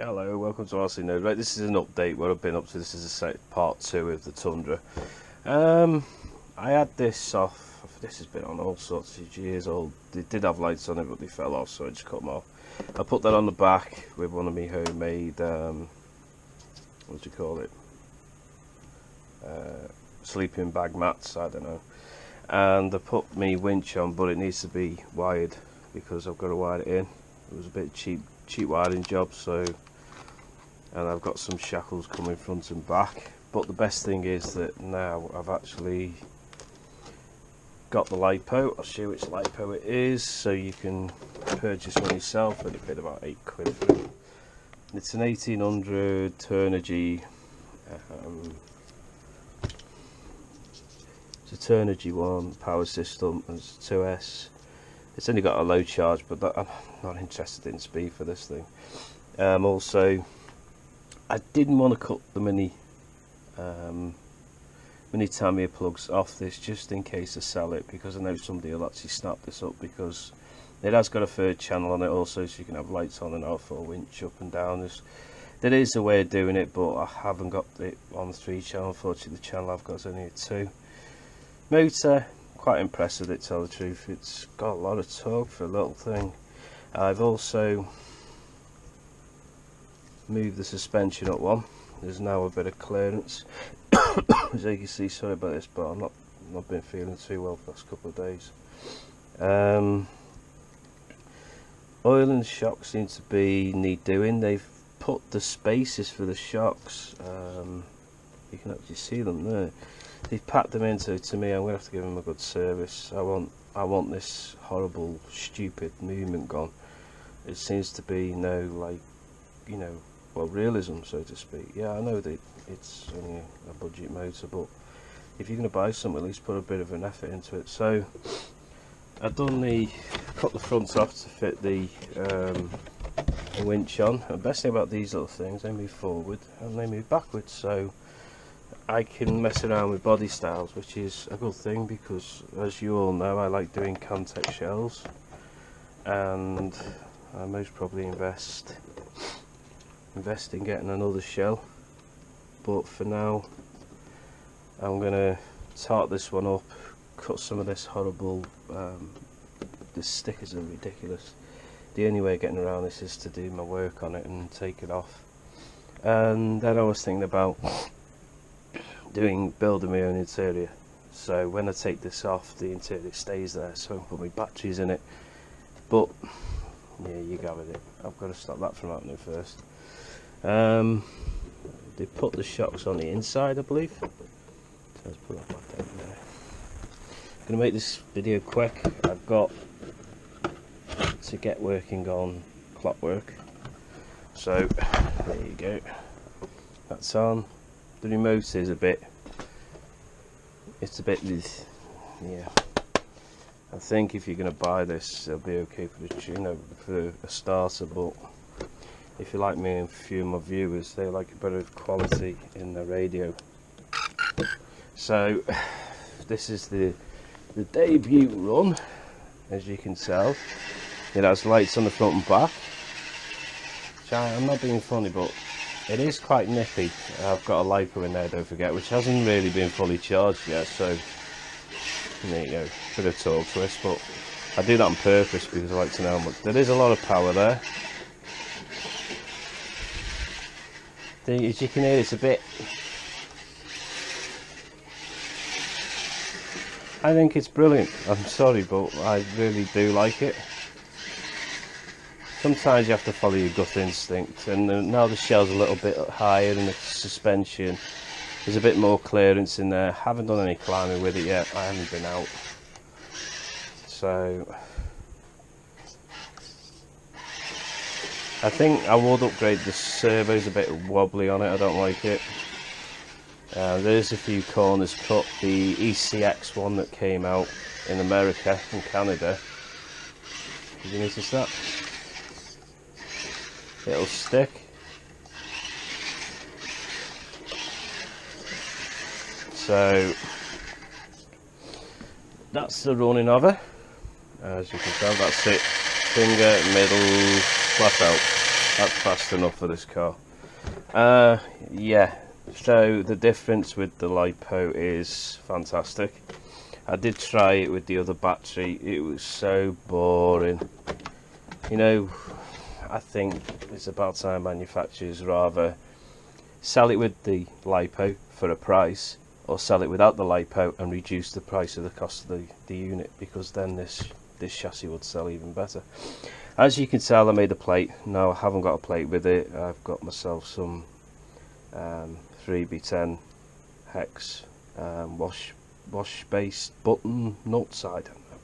Hello, welcome to RC Node. Right, this is an update what I've been up to. This is part 2 of the Tundra. I had this off. This has been on all sorts of years old. They did have lights on it, but they fell off, so I just cut them off. I put that on the back with one of my homemade what do you call it? Sleeping bag mats. I don't know. And I put my winch on, but it needs to be wired because I've got to wire it in. It was a bit cheap wiring job, so, and I've got some shackles coming front and back. But the best thing is that now I've actually got the LiPo. I'll show you which LiPo it is, so you can purchase one yourself. And it paid about £8 for it. It's an 1800 Turnigy. It's a Turnigy one power system. It's 2S. It's only got a low charge, but I'm not interested in speed for this thing. Also, I didn't want to cut the mini Tamiya plugs off this just in case I sell it, because I know somebody will actually snap this up, because it has got a third channel on it also, so you can have lights on and off or winch up and down. There is a way of doing it, but I haven't got it on 3 channel. Unfortunately, the channel I've got is only a 2. Motor, quite impressed with it, to tell the truth. It's got a lot of torque for a little thing. I've also moved the suspension up one. There's now a bit of clearance. As you can see, sorry about this, but I've not been feeling too well for the last couple of days. Oil and shocks seem to need doing. They've put the spaces for the shocks. You can actually see them there. They've packed them in, so to me, I'm gonna have to give them a good service. I want this horrible, stupid movement gone. It seems to be no, like, you know, well, realism, so to speak. Yeah, I know that it's only a budget motor, but if you're gonna buy something, at least put a bit of an effort into it. So I've cut the front off to fit the winch on. And the best thing about these little things, they move forward and they move backwards, so I can mess around with body styles, which is a good thing, because as you all know, I like doing Context shells, and I most probably invest in getting another shell. But for now, I'm gonna tart this one up, cut some of this horrible, the stickers are ridiculous. The only way of getting around this is to do my work on it and take it off. And then I was thinking about building my own interior, so when I take this off, the interior stays there, so I can put my batteries in it. But yeah, you go with it. I've got to stop that from happening first. They put the shocks on the inside, I believe, so let's put that back down there. I'm going to make this video quick. I've got to get working on clockwork, so there you go, that's on. The remote is a bit yeah, I think if you're going to buy this, it'll be okay for the, you know, for a starter, but if you like me and a few of my viewers, they like a better quality in the radio. So this is the debut run, as you can tell. It has lights on the front and back. I'm not being funny, but it is quite nippy. I've got a LiPo in there, don't forget, which hasn't really been fully charged yet, so there you go, bit of torque twist, but I do that on purpose because I like to know how much. There is a lot of power there. As you can hear, it's a bit, I think it's brilliant. I'm sorry, but I really do like it. Sometimes you have to follow your gut instinct, and now the shell's a little bit higher and the suspension, there's a bit more clearance in there. Haven't done any climbing with it yet, I haven't been out, so I think I would upgrade. The servo's a bit wobbly on it, I don't like it. There's a few corners cut. The ECX one that came out in America and Canada, did you notice that? It'll stick. So that's the running of it. As you can tell, that's it. Finger, middle, flat out. That's fast enough for this car. Yeah, so the difference with the LiPo is fantastic. I did try it with the other battery. It was so boring. You know, I think it's about time manufacturers rather sell it with the LiPo for a price, or sell it without the LiPo and reduce the price of the cost of the unit, because then this chassis would sell even better. As you can tell, I made a plate. No, I haven't got a plate with it. I've got myself some 3B10 hex wash based button nuts, I don't know.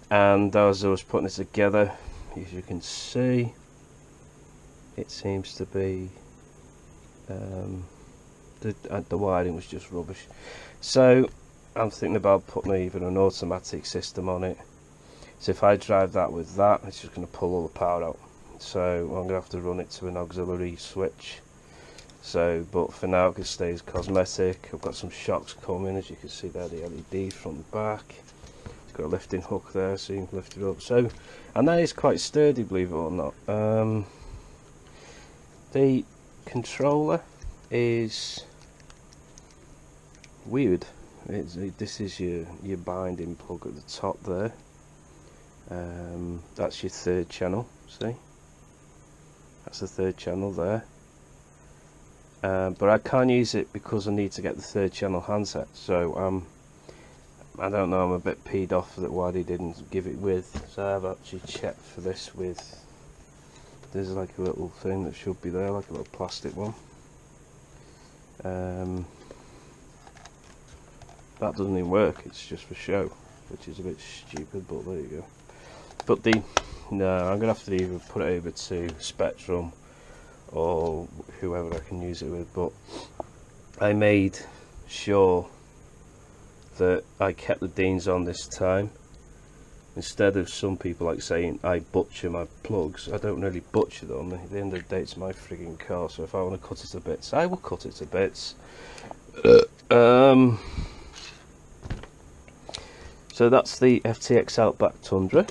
And as I was putting it together, as you can see, it seems to be the wiring was just rubbish. So I'm thinking about putting even an automatic system on it. So if I drive that with that, it's just going to pull all the power out. So I'm going to have to run it to an auxiliary switch. So, but for now it stays cosmetic. I've got some shocks coming, as you can see there, the LED front and back. It's got a lifting hook there, so you can lift it up. So, and that is quite sturdy, believe it or not. The controller is weird. This is your binding plug at the top there. That's your third channel, see? That's the third channel there. But I can't use it because I need to get the third channel handset. So I don't know, I'm a bit peed off that why they didn't give it with. So I've actually checked for this with, there's like a little thing that should be there, like a little plastic one. That doesn't even work, it's just for show, which is a bit stupid, but there you go. But no, I'm gonna have to either put it over to Spectrum or whoever I can use it with. But I made sure that I kept the Deans on this time, instead of some people like saying I butcher my plugs. I don't really butcher them. At the end of the day, it's my frigging car, so if I want to cut it to bits, I will cut it to bits. So that's the FTX Outback Tundra.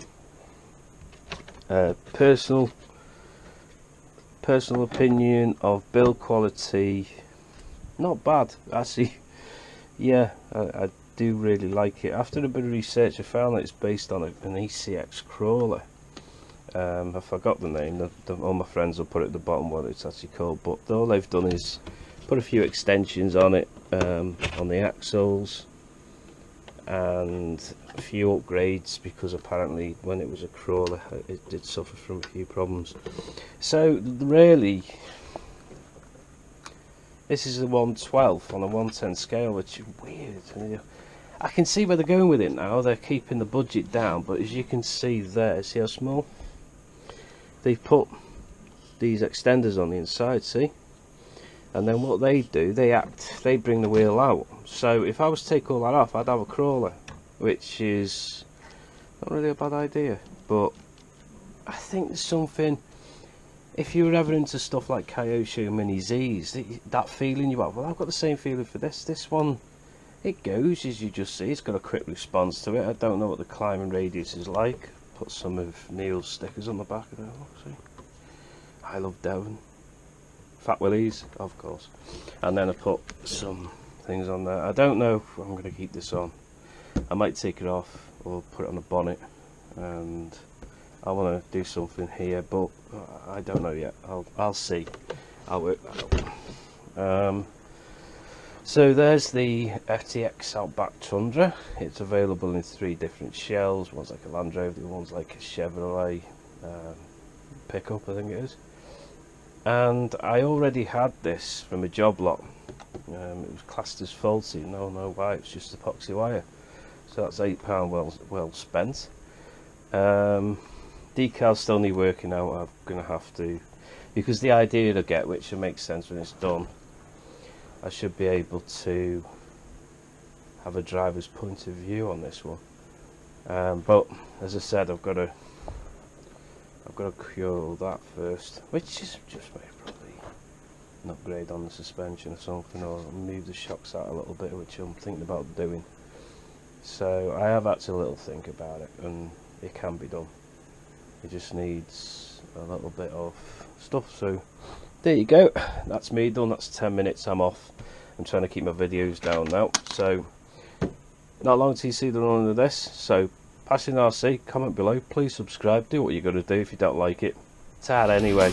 Personal opinion of build quality, not bad actually. Yeah, I do really like it. After a bit of research, I found that it's based on an ECX crawler. I forgot the name. All my friends will put it at the bottom what it's actually called, but all they've done is put a few extensions on it, on the axles, and a few upgrades, because apparently when it was a crawler it did suffer from a few problems. So really this is a 1/12 on a 1/10 scale, which is weird. I can see where they're going with it now. They're keeping the budget down, but as you can see there, see how small they've put these extenders on the inside, see? And then what they do, they bring the wheel out. So if I was to take all that off, I'd have a crawler, which is not really a bad idea. But I think there's something, if you were ever into stuff like Kyosho Mini Z's, that feeling you have, well, I've got the same feeling for this. This one, it goes, as you just see, it's got a quick response to it. I don't know what the climbing radius is like. Put some of Neil's stickers on the back of there, see? I love Devon. Fat Willies, of course. And then I put some things on there. I don't know if I'm going to keep this on. I might take it off or put it on the bonnet, and I want to do something here, but I don't know yet. I'll see. I'll work that out. So there's the FTX Outback Tundra. It's available in 3 different shells. One's like a Land Rover, the other one's like a Chevrolet pickup, I think it is. And I already had this from a job lot. It was classed as faulty. No why, it's just epoxy wire. So that's £8 well spent. Decals still need working out. I'm going to have to, because the idea to get, which makes sense when it's done, I should be able to have a driver's point of view on this one. But as I said, I've got to cure all that first, which is just maybe probably an upgrade on the suspension or something, or move the shocks out a little bit, which I'm thinking about doing. So I have had a little think about it, and it can be done. It just needs a little bit of stuff. So there you go, that's me done. That's 10 minutes, I'm off. I'm trying to keep my videos down now, so not long till you see the run of this. So passing RC, comment below, please subscribe, do what you're going to do if you don't like it. Ta anyway.